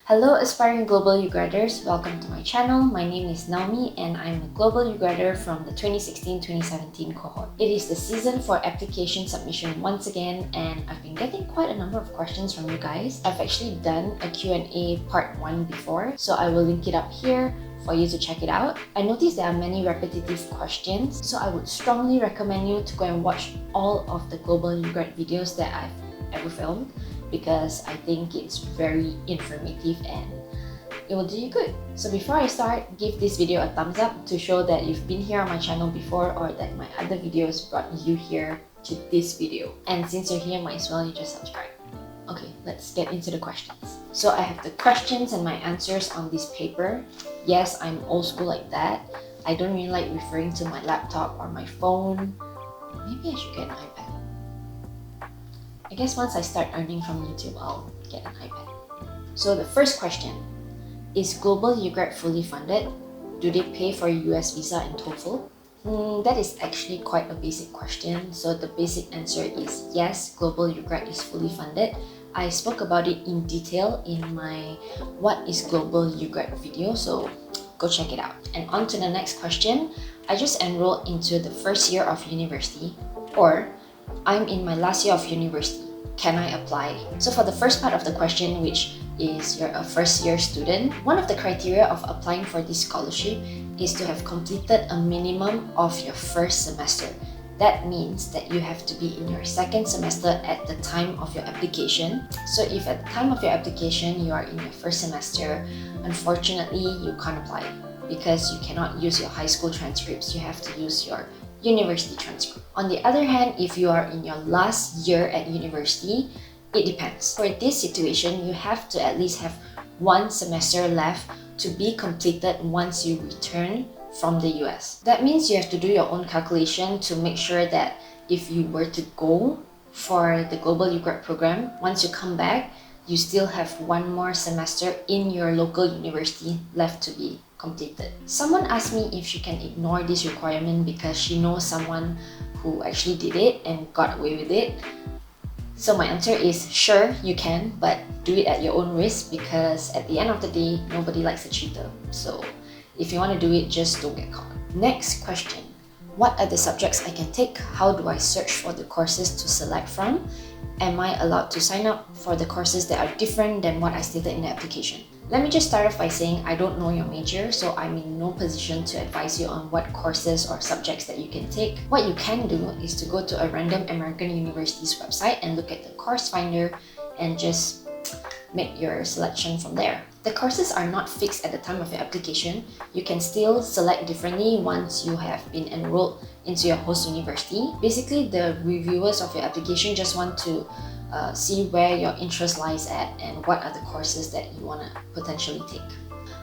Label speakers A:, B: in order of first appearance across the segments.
A: Hello aspiring Global UGRADers, welcome to my channel. My name is Naomi and I'm a Global UGRADer from the 2016-2017 cohort. It is the season for application submission once again and I've been getting quite a number of questions from you guys. I've actually done a Q&A part 1 before, so I will link it up here for you to check it out. I noticed there are many repetitive questions, so I would strongly recommend you to go and watch all of the Global UGRAD videos that I've ever filmed, because I think it's very informative and it will do you good. So before I start, give this video a thumbs up to show that you've been here on my channel before or that my other videos brought you here to this video. And since you're here, might as well you just subscribe. Okay, let's get into the questions. So I have the questions and my answers on this paper. Yes, I'm old school like that. I don't really like referring to my laptop or my phone. Maybe I should get an iPad. I guess once I start earning from YouTube, I'll get an iPad. So the first question, is Global UGRAD fully funded? Do they pay for US visa and TOEFL? That is actually quite a basic question. So the basic answer is yes, Global UGRAD is fully funded. I spoke about it in detail in my What is Global UGRAD video, so go check it out. And on to the next question. I just enrolled into the first year of university, or I'm in my last year of university. Can I apply? So for the first part of the question, which is you're a first year student, one of the criteria of applying for this scholarship is to have completed a minimum of your first semester. That means that you have to be in your second semester at the time of your application. So if at the time of your application you are in your first semester, unfortunately you can't apply because you cannot use your high school transcripts. You have to use your university transcript. On the other hand, if you are in your last year at university, it depends. For this situation, you have to at least have one semester left to be completed once you return from the US. That means you have to do your own calculation to make sure that if you were to go for the Global UGRAD program, once you come back, you still have one more semester in your local university left to be completed. Someone asked me if she can ignore this requirement because she knows someone who actually did it and got away with it. So my answer is sure, you can, but do it at your own risk, because at the end of the day, nobody likes a cheater. So if you want to do it, just don't get caught. Next question. What are the subjects I can take? How do I search for the courses to select from? Am I allowed to sign up for the courses that are different than what I stated in the application? Let me just start off by saying I don't know your major, so I'm in no position to advise you on what courses or subjects that you can take. What you can do is to go to a random American university's website and look at the course finder and just make your selection from there. The courses are not fixed at the time of your application. You can still select differently once you have been enrolled into your host university. Basically, the reviewers of your application just want to see where your interest lies at and what are the courses that you want to potentially take.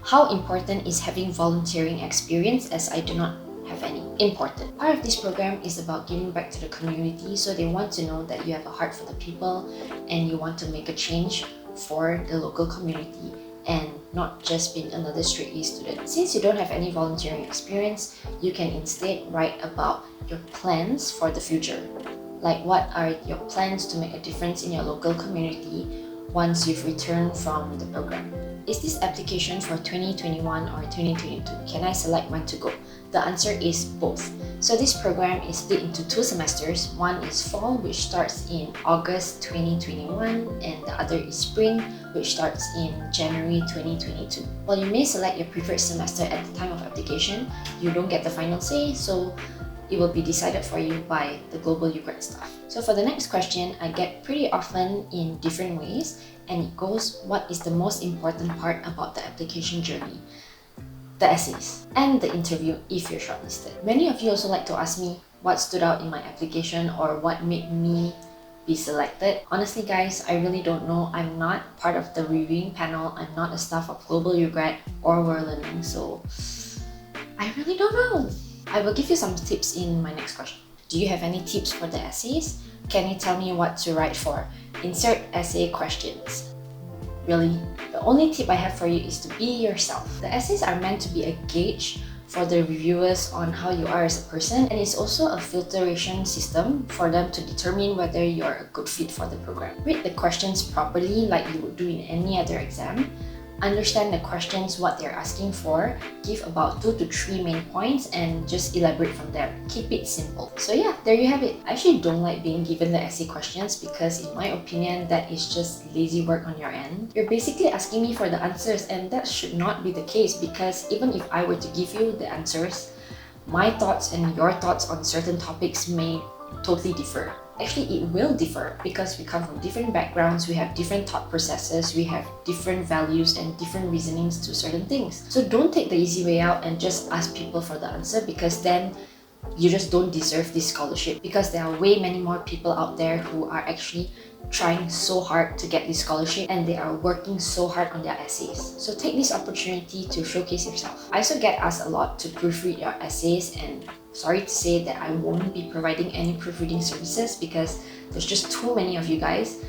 A: How important is having volunteering experience, as I do not have any? Important. Part of this program is about giving back to the community, so they want to know that you have a heart for the people and you want to make a change for the local community and not just being another straight A student. Since you don't have any volunteering experience, you can instead write about your plans for the future. Like, what are your plans to make a difference in your local community once you've returned from the program? Is this application for 2021 or 2022? Can I select when to go? The answer is both. So this program is split into 2 semesters. One is fall, which starts in August 2021, and the other is spring, which starts in January 2022. While you may select your preferred semester at the time of application, you don't get the final say, so it will be decided for you by the Global UGRAD staff. So for the next question, I get pretty often in different ways, and it goes, what is the most important part about the application journey? The essays and the interview if you're shortlisted. Many of you also like to ask me what stood out in my application or what made me be selected. Honestly guys, I really don't know. I'm not part of the reviewing panel. I'm not a staff of Global UGRAD or We're Learning, so I really don't know. I will give you some tips in my next question. Do you have any tips for the essays? Can you tell me what to write for? Insert essay questions. Really? The only tip I have for you is to be yourself. The essays are meant to be a gauge for the reviewers on how you are as a person, and it's also a filtration system for them to determine whether you're a good fit for the program. Read the questions properly like you would do in any other exam. understand the questions, what they're asking for, give about 2 to 3 main points, and just elaborate from there. Keep it simple. So yeah, there you have it. I actually don't like being given the essay questions because in my opinion, that is just lazy work on your end. You're basically asking me for the answers, and that should not be the case, because even if I were to give you the answers, my thoughts and your thoughts on certain topics may totally differ. Actually, it will differ because we come from different backgrounds, we have different thought processes, we have different values and different reasonings to certain things. So don't take the easy way out and just ask people for the answer, because then you just don't deserve this scholarship, because there are way many more people out there who are actually trying so hard to get this scholarship and they are working so hard on their essays. So take this opportunity to showcase yourself. I also get asked a lot to proofread your essays, and sorry to say that I won't be providing any proofreading services because there's just too many of you guys.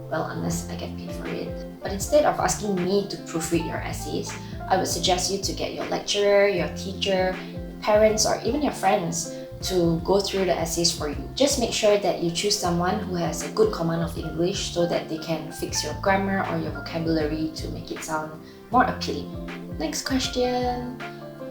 A: Well, unless I get paid for it. But instead of asking me to proofread your essays, I would suggest you to get your lecturer, your teacher, parents, or even your friends to go through the essays for you. Just make sure that you choose someone who has a good command of English so that they can fix your grammar or your vocabulary to make it sound more appealing. Next question.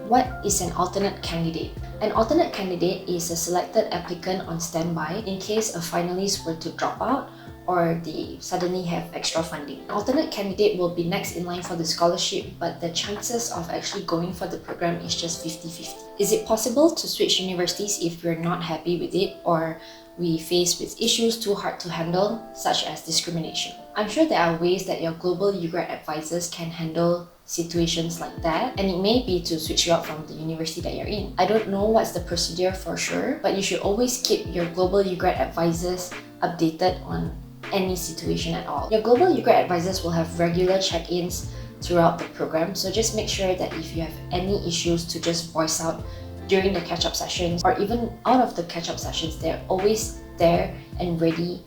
A: What is an alternate candidate? An alternate candidate is a selected applicant on standby in case a finalist were to drop out or they suddenly have extra funding. An alternate candidate will be next in line for the scholarship, but the chances of actually going for the program is just 50-50. Is it possible to switch universities if we're not happy with it or we face with issues too hard to handle, such as discrimination? I'm sure there are ways that your Global UGRAD advisors can handle situations like that, and it may be to switch you out from the university that you're in. I don't know what's the procedure for sure, but you should always keep your Global UGRAD advisors updated on any situation at all. Your Global UGRAD advisors will have regular check-ins throughout the program, so just make sure that if you have any issues to just voice out during the catch-up sessions or even out of the catch-up sessions. They're always there and ready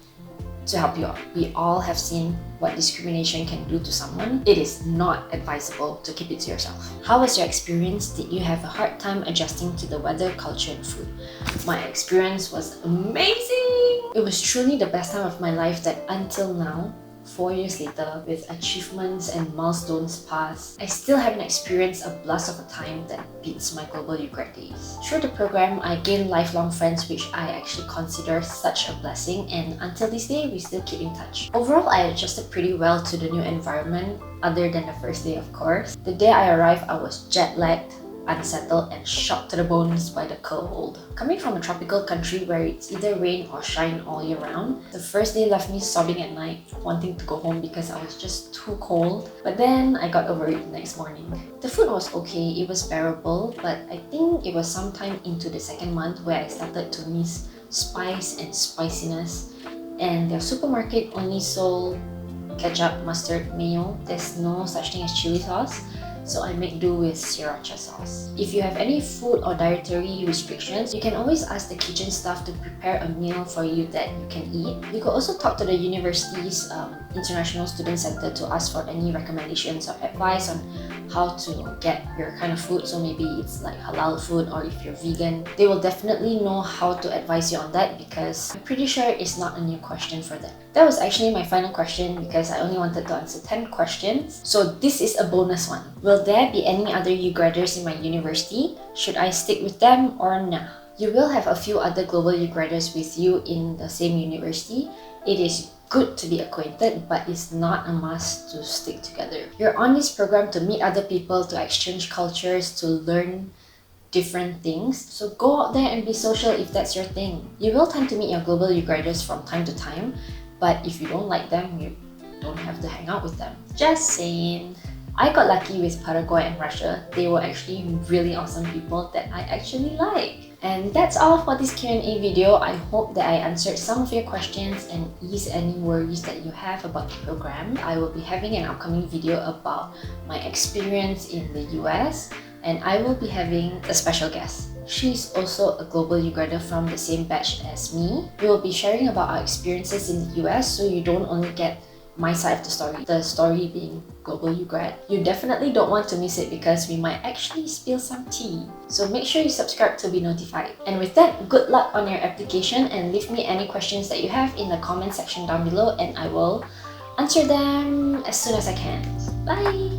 A: to help you out. We all have seen what discrimination can do to someone. It is not advisable to keep it to yourself. How was your experience? Did you have a hard time adjusting to the weather, culture, and food? My experience was amazing! It was truly the best time of my life that until now, 4 years later, with achievements and milestones passed, I still haven't experienced a blast of a time that beats my Global UGRAD days. Through the program, I gained lifelong friends which I actually consider such a blessing, and until this day, we still keep in touch. Overall, I adjusted pretty well to the new environment, other than the first day of course. The day I arrived, I was jet-lagged, unsettled, and shocked to the bones by the cold. Coming from a tropical country where it's either rain or shine all year round, the first day left me sobbing at night, wanting to go home because I was just too cold. But then I got over it the next morning. The food was okay, it was bearable, but I think it was sometime into the second month where I started to miss spice and spiciness, and their supermarket only sold ketchup, mustard, mayo. There's no such thing as chili sauce, so I make do with sriracha sauce. If you have any food or dietary restrictions, you can always ask the kitchen staff to prepare a meal for you that you can eat. You could also talk to the university's International Student Center to ask for any recommendations or advice on how to get your kind of food. So maybe it's like halal food, or if you're vegan, they will definitely know how to advise you on that, because I'm pretty sure it's not a new question for them. That was actually my final question because I only wanted to answer 10 questions. So this is a bonus one. Will there be any other UGRADers in my university? Should I stick with them or nah? You will have a few other Global UGRADers with you in the same university. It is good to be acquainted, but it's not a must to stick together. You're on this program to meet other people, to exchange cultures, to learn different things. So go out there and be social if that's your thing. You will tend to meet your Global UGRADers from time to time, but if you don't like them, you don't have to hang out with them. Just saying. I got lucky with Paraguay and Russia. They were actually really awesome people that I actually like. And that's all for this Q&A video. I hope that I answered some of your questions and eased any worries that you have about the program. I will be having an upcoming video about my experience in the US, and I will be having a special guest. She's also a Global UGRADer from the same batch as me. We will be sharing about our experiences in the US, so you don't only get my side of the story being Global UGRAD. You definitely don't want to miss it because we might actually spill some tea. So make sure you subscribe to be notified. And with that, good luck on your application, and leave me any questions that you have in the comment section down below, and I will answer them as soon as I can. Bye!